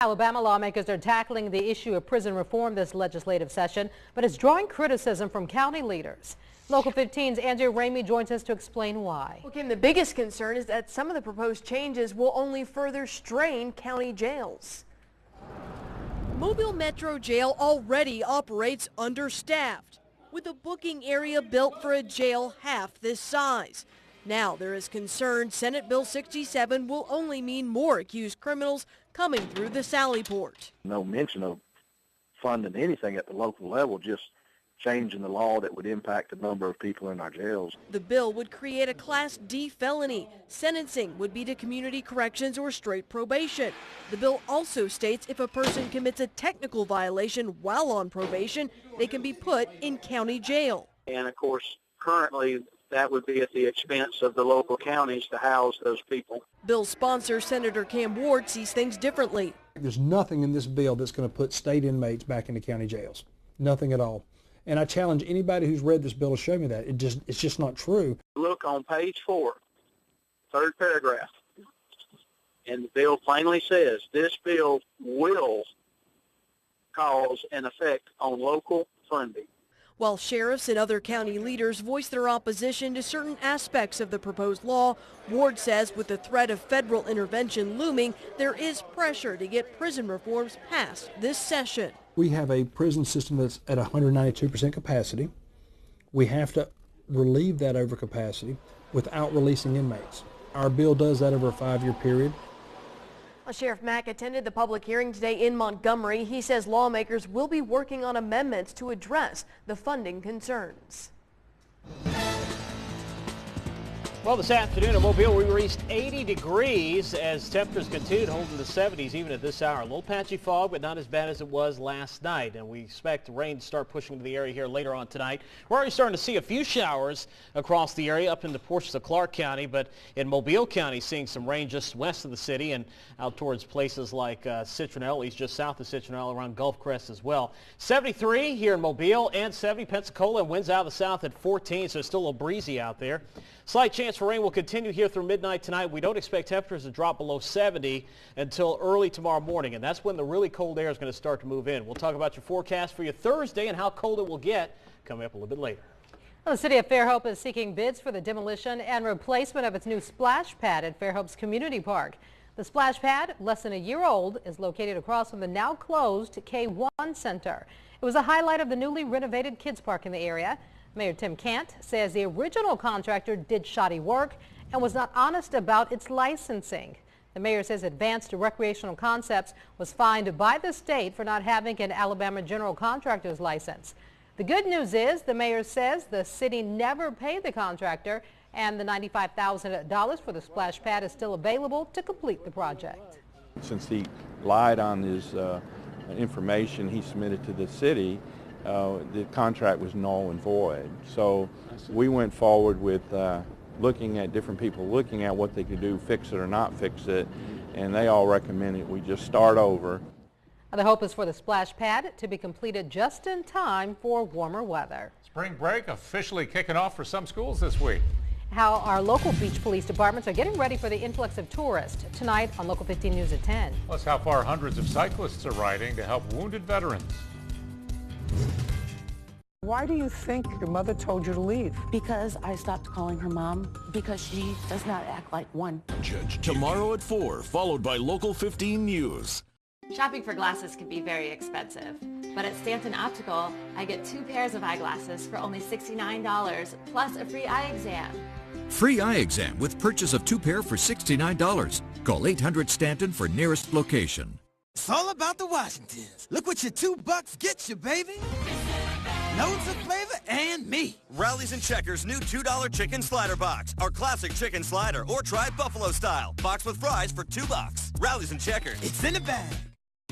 Alabama lawmakers are tackling the issue of prison reform this legislative session, but it's drawing criticism from county leaders. Local 15's Andrea Ramey joins us to explain why. Well, Kim, the biggest concern is that some of the proposed changes will only further strain county jails. Mobile Metro Jail already operates understaffed, with a booking area built for a jail half this size. Now there is concern Senate Bill 67 will only mean more accused criminals coming through the Sally Port. No mention of funding anything at the local level, just changing the law that would impact the number of people in our jails. The bill would create a Class D felony. Sentencing would be to community corrections or straight probation. The bill also states if a person commits a technical violation while on probation, they can be put in county jail. And of course, currently, that would be at the expense of the local counties to house those people. Bill sponsor Senator Cam Ward sees things differently. There's nothing in this bill that's going to put state inmates back into county jails. Nothing at all. And I challenge anybody who's read this bill to show me that. It's just not true. Look on page 4, third paragraph. And the bill plainly says this bill will cause an effect on local funding. While sheriffs and other county leaders voice their opposition to certain aspects of the proposed law, Ward says with the threat of federal intervention looming, there is pressure to get prison reforms passed this session. We have a prison system that's at 192% capacity. We have to relieve that overcapacity without releasing inmates. Our bill does that over a 5-year period. Well, Sheriff Mack attended the public hearing today in Montgomery. He says lawmakers will be working on amendments to address the funding concerns. Well, this afternoon in Mobile, we reached 80 degrees as temperatures continued holding the 70s even at this hour. A little patchy fog, but not as bad as it was last night. And we expect rain to start pushing to the area here later on tonight. We're already starting to see a few showers across the area up into portions of Clark County, but in Mobile County, seeing some rain just west of the city and out towards places like Citronelle, east just south of Citronelle, around Gulf Crest as well. 73 here in Mobile and 70 Pensacola, and winds out of the south at 14, so it's still a little breezy out there. Slight chance for rain will continue here through midnight tonight. We don't expect temperatures to drop below 70 until early tomorrow morning, and that's when the really cold air is going to start to move in. We'll talk about your forecast for your Thursday and how cold it will get coming up a little bit later. Well, the city of Fairhope is seeking bids for the demolition and replacement of its new splash pad at Fairhope's Community Park. The splash pad, less than a year old, is located across from the now closed K1 Center. It was a highlight of the newly renovated kids park in the area. Mayor Tim Cant says the original contractor did shoddy work and was not honest about its licensing. The mayor says Advanced Recreational Concepts was fined by the state for not having an Alabama general contractor's license. The good news is the mayor says the city never paid the contractor, and the $95,000 for the splash pad is still available to complete the project. Since he lied on his information he submitted to the city, the contract was null and void. So we went forward with looking at different people, looking at what they could do, fix it or not fix it, and they all recommended we just start over. The hope is for the splash pad to be completed just in time for warmer weather. Spring break officially kicking off for some schools this week. How our local beach police departments are getting ready for the influx of tourists tonight on Local 15 News at 10. Plus how far hundreds of cyclists are riding to help wounded veterans. Why do you think your mother told you to leave? Because I stopped calling her mom, because she does not act like one. Tomorrow at 4, followed by Local 15 News. Shopping for glasses can be very expensive, but at Stanton Optical, I get 2 pairs of eyeglasses for only $69, plus a free eye exam. Free eye exam with purchase of 2 pair for $69. Call 800-STANTON for nearest location. It's all about the Washingtons. Look what your $2 gets you, baby. Loads of flavor and meat. Rallies and Checkers' new $2 chicken slider box. Our classic chicken slider, or try buffalo style. Box with fries for $2. Rallies and Checkers. It's in the bag.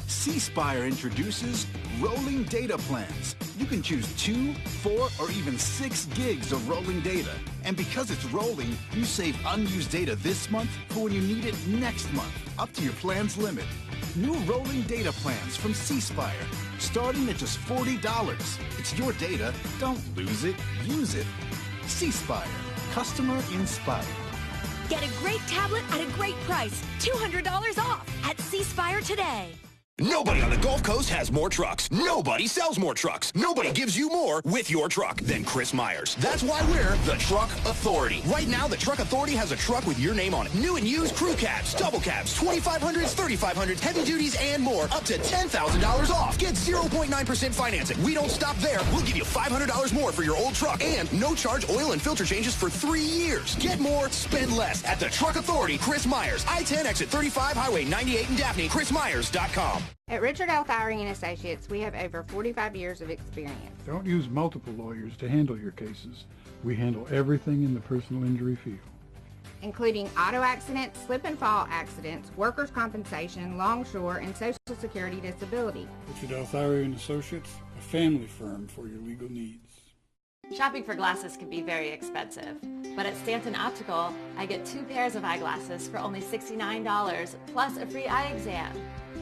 C-Spire introduces rolling data plans. You can choose 2, 4, or even 6 gigs of rolling data. And because it's rolling, you save unused data this month for when you need it next month, up to your plan's limit. New rolling data plans from C-Spire, starting at just $40. It's your data. Don't lose it. Use it. C-Spire. Customer inspired. Get a great tablet at a great price. $200 off at C-Spire today. Nobody on the Gulf Coast has more trucks. Nobody sells more trucks. Nobody gives you more with your truck than Chris Myers. That's why we're the Truck Authority. Right now, the Truck Authority has a truck with your name on it. New and used crew cabs, double cabs, 2500s, 3500s, heavy duties, and more. Up to $10,000 off. Get 0.9% financing. We don't stop there. We'll give you $500 more for your old truck and no charge oil and filter changes for 3 years. Get more, spend less at the Truck Authority. Chris Myers, I-10 exit 35, Highway 98 in Daphne. ChrisMyers.com. At Richard L. Thowering & Associates, we have over 45 years of experience. Don't use multiple lawyers to handle your cases. We handle everything in the personal injury field, including auto accidents, slip and fall accidents, workers' compensation, longshore, and Social Security disability. Richard L. Thowering & Associates, a family firm for your legal needs. Shopping for glasses can be very expensive, but at Stanton Optical, I get 2 pairs of eyeglasses for only $69, plus a free eye exam.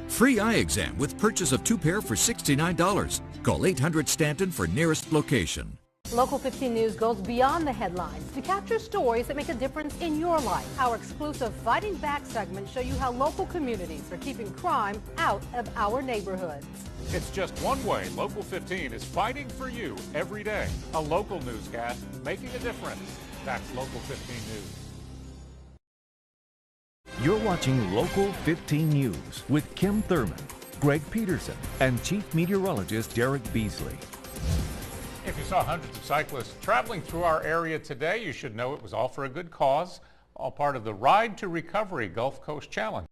Free eye exam with purchase of 2 pair for $69. Call 800-STANTON for nearest location. Local 15 News goes beyond the headlines to capture stories that make a difference in your life. Our exclusive Fighting Back segment show you how local communities are keeping crime out of our neighborhoods. It's just one way Local 15 is fighting for you every day. A local newscast making a difference. That's Local 15 News. You're watching Local 15 News with Kim Thurman, Greg Peterson, and Chief Meteorologist Derek Beasley. If you saw hundreds of cyclists traveling through our area today, you should know it was all for a good cause, all part of the Ride to Recovery Gulf Coast Challenge.